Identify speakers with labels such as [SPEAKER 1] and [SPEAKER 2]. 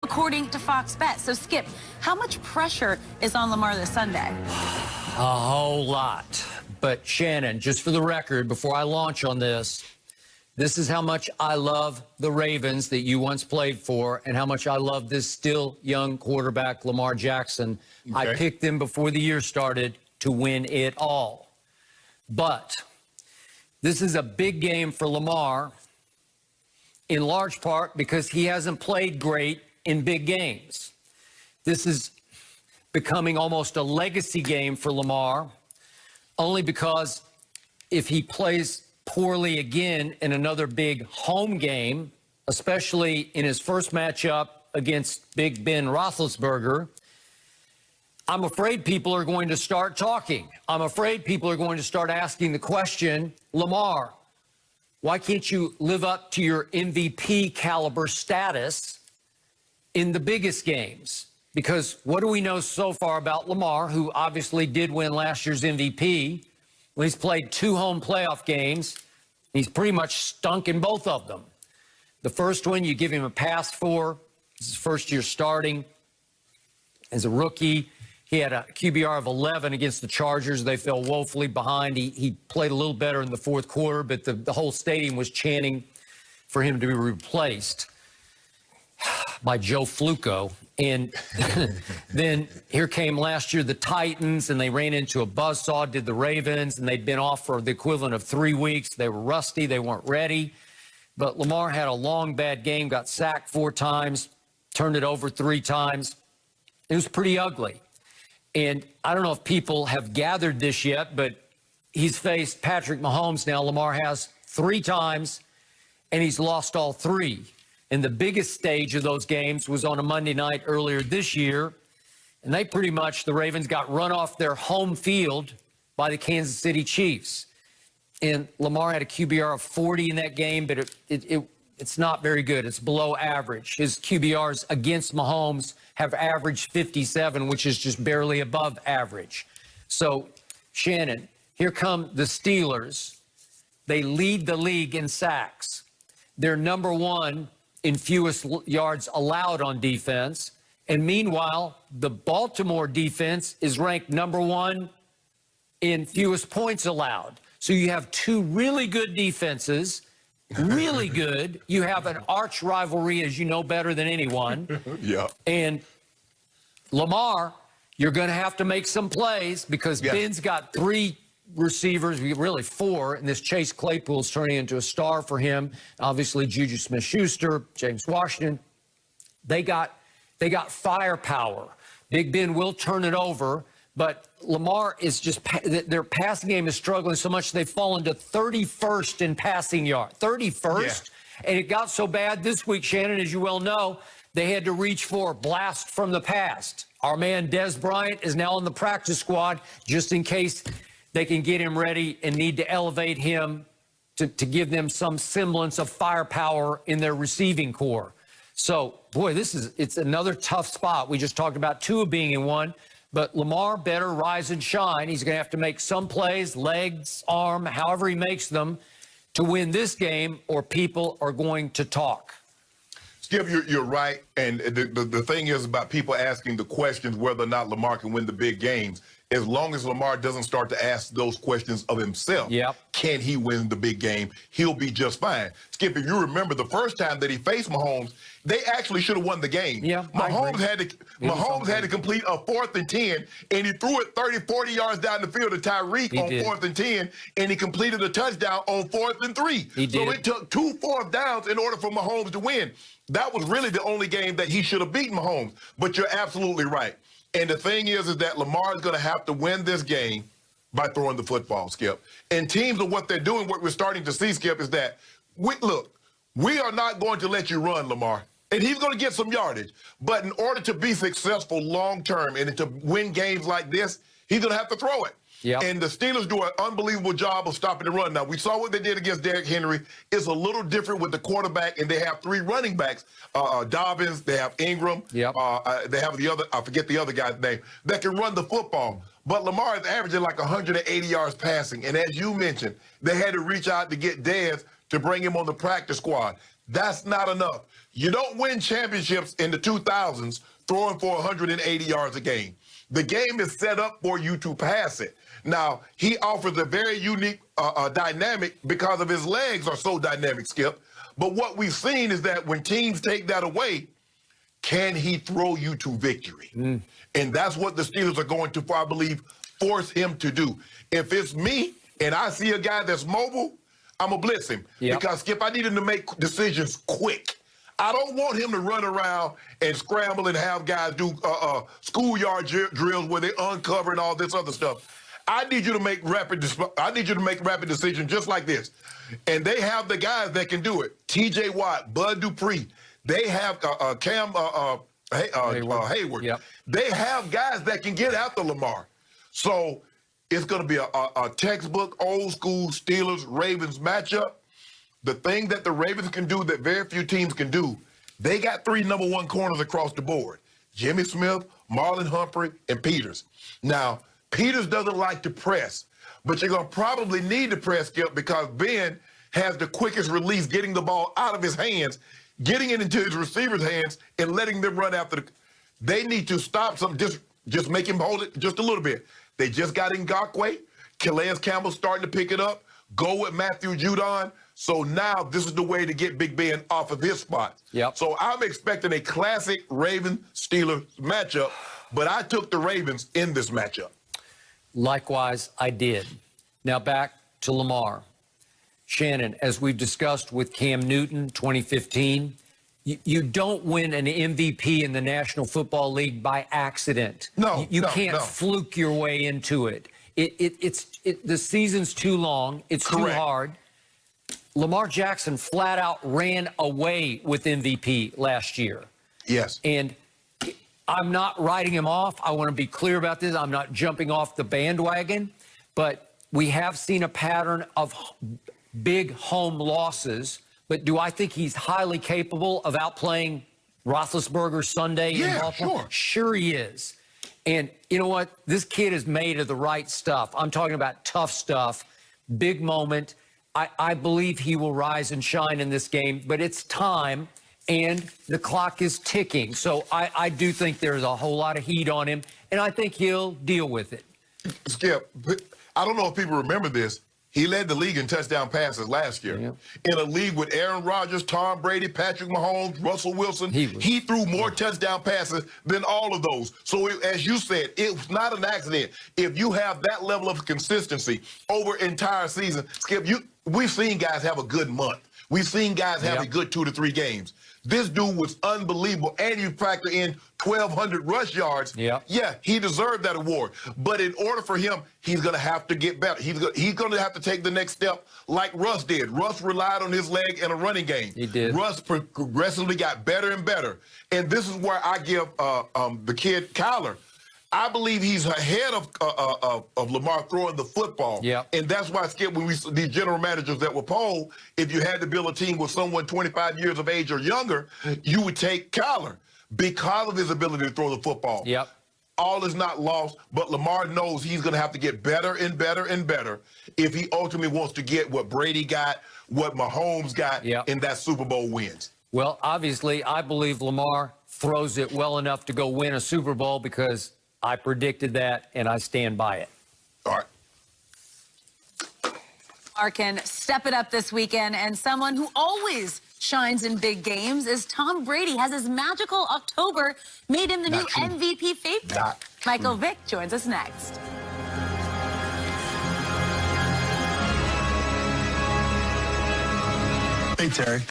[SPEAKER 1] according to Fox Bet. So, Skip, how much pressure is on Lamar this Sunday?
[SPEAKER 2] A whole lot. But, Shannon, just for the record, before I launch on this is how much I love the Ravens that you once played for and how much I love this still young quarterback, Lamar Jackson. Okay. I picked them before the year started to win it all. But this is a big game for Lamar, in large part because he hasn't played great in big games. This is becoming almost a legacy game for Lamar, only because if he plays poorly again in another big home game, especially in his first matchup against Big Ben Roethlisberger, I'm afraid people are going to start talking. I'm afraid people are going to start asking the question, Lamar, why can't you live up to your MVP caliber status in the biggest games? Because what do we know so far about Lamar, who obviously did win last year's MVP? Well, he's played 2 home playoff games. He's pretty much stunk in both of them. The first one you give him a pass for. This is his first year starting as a rookie. He had a QBR of 11 against the Chargers. They fell woefully behind. He played a little better in the fourth quarter, but the whole stadium was chanting for him to be replaced by Joe Flacco. And then here came last year the Titans, and they ran into a buzzsaw, did the Ravens, and they'd been off for the equivalent of 3 weeks. They were rusty. They weren't ready. But Lamar had a long, bad game, got sacked 4 times, turned it over 3 times. It was pretty ugly. And I don't know if people have gathered this yet, but he's faced Patrick Mahomes now. Lamar has 3 times, and he's lost all 3. And the biggest stage of those games was on a Monday night earlier this year. And they pretty much, the Ravens got run off their home field by the Kansas City Chiefs. And Lamar had a QBR of 40 in that game, but it's not very good. It's below average. His QBRs against Mahomes have averaged 57, which is just barely above average. So, Shannon, here come the Steelers. They lead the league in sacks. They're number 1 in fewest yards allowed on defense. And meanwhile, the Baltimore defense is ranked number 1 in fewest points allowed. So you have 2 really good defenses, really good. You have an arch rivalry, as you know better than anyone. Yeah. And Lamar, you're going to have to make some plays because Ben's got 3 receivers, really 4, and this Chase Claypool's turning into a star for him. Obviously, Juju Smith-Schuster, James Washington. They got firepower. Big Ben will turn it over, but Lamar is just, their passing game is struggling so much they've fallen to 31st in passing yard. 31st? Yeah. And it got so bad this week, Shannon, as you well know, they had to reach for a blast from the past. Our man Des Bryant is now on the practice squad just in case they can get him ready and need to elevate him to give them some semblance of firepower in their receiving core. So, boy, it's another tough spot. We just talked about Tua being in one, but Lamar better rise and shine. He's going to have to make some plays, legs, arm, however he makes them, to win this game, or people are going to talk.
[SPEAKER 3] Skip, you're right. And the thing is about people asking the questions whether or not Lamar can win the big games. As long as Lamar doesn't start to ask those questions of himself, can he win the big game, he'll be just fine. Skip, if you remember the first time that he faced Mahomes, they actually should have won the game. Yeah, Mahomes had to complete a 4th and 10, and he threw it 30, 40 yards down the field to Tyreek on 4th and 10, and he completed a touchdown on 4th and 3. So it took 2 4th downs in order for Mahomes to win. That was really the only game that he should have beaten Mahomes. But you're absolutely right. And the thing is that Lamar is going to have to win this game by throwing the football, Skip. And teams are what they're doing, what we're starting to see, Skip, is that, we are not going to let you run, Lamar. And he's going to get some yardage. But in order to be successful long-term and to win games like this, he's going to have to throw it. Yep. And the Steelers do an unbelievable job of stopping the run. Now, we saw what they did against Derrick Henry. It's a little different with the quarterback, and they have 3 running backs. Dobbins, they have Ingram. Yep. They have the other, I forget the other guy's name, that can run the football. But Lamar is averaging like 180 yards passing. And as you mentioned, they had to reach out to get Dez to bring him on the practice squad. That's not enough. You don't win championships in the 2000s throwing for 180 yards a game. The game is set up for you to pass it. Now, he offers a very unique dynamic because of his legs are so dynamic, Skip. But what we've seen is that when teams take that away, can he throw you to victory? And that's what the Steelers are going to, I believe, force him to do. If it's me and I see a guy that's mobile, I'm going to blitz him. Because, Skip, I need him to make decisions quick. I don't want him to run around and scramble and have guys do schoolyard drills where they uncover and all this other stuff. I need you to make rapid decisions just like this. And they have the guys that can do it. T.J. Watt, Bud Dupree. They have Cam Hayward. They have guys that can get after Lamar. So it's going to be a textbook, old school Steelers-Ravens matchup. The thing that the Ravens can do that very few teams can do, they got 3 number 1 corners across the board. Jimmy Smith, Marlon Humphrey, and Peters. Now, Peters doesn't like to press, but you're going to probably need to press, Skip, because Ben has the quickest release getting the ball out of his hands, getting it into his receiver's hands, and letting them run after the... They need to stop some, just make him hold it just a little bit. They just got Ngakoue. Calais Campbell starting to pick it up. Go with Matthew Judon. So now this is the way to get Big Ben off of his spot. So I'm expecting a classic Ravens-Steelers matchup, but I took the Ravens in this matchup.
[SPEAKER 2] Likewise, I did. Now back to Lamar. Shannon, as we've discussed with Cam Newton, 2015, you don't win an MVP in the National Football League by accident. You can't fluke your way into it. The season's too long. It's too hard. Lamar Jackson flat out ran away with MVP last year. And I'm not writing him off. I want to be clear about this. I'm not jumping off the bandwagon. But we have seen a pattern of big home losses. But do I think he's highly capable of outplaying Roethlisberger Sunday in Baltimore? Sure he is. And you know what? This kid is made of the right stuff. I'm talking about tough stuff, big moment. I believe he will rise and shine in this game, but it's time, and the clock is ticking. So I do think there's a whole lot of heat on him, and I think he'll deal with it.
[SPEAKER 3] Skip, I don't know if people remember this. He led the league in touchdown passes last year. In a league with Aaron Rodgers, Tom Brady, Patrick Mahomes, Russell Wilson, he threw more touchdown passes than all of those. So as you said, it's not an accident. If you have that level of consistency over entire season, Skip, we've seen guys have a good month. We've seen guys have a good 2 to 3 games. This dude was unbelievable, and you factor in 1,200 rush yards. Yeah, he deserved that award. But in order for him, he's going to have to get better. He's going to have to take the next step like Russ did. Russ relied on his leg in a running game. He did. Russ progressively got better and better. And this is where I give the kid Kyler. I believe he's ahead of Lamar throwing the football. And that's why, Skip, when these general managers that were polled, if you had to build a team with someone 25 years of age or younger, you would take Kyler because of his ability to throw the football. All is not lost, but Lamar knows he's going to have to get better and better and better if he ultimately wants to get what Brady got, what Mahomes got, and that Super Bowl wins.
[SPEAKER 2] Well, obviously, I believe Lamar throws it well enough to go win a Super Bowl because I predicted that, and I stand by it.
[SPEAKER 3] All right.
[SPEAKER 1] Lamar can step it up this weekend, and someone who always shines in big games is Tom Brady. Has his magical October made him the new MVP favorite? Michael Vick joins us next.
[SPEAKER 4] Hey, Terry.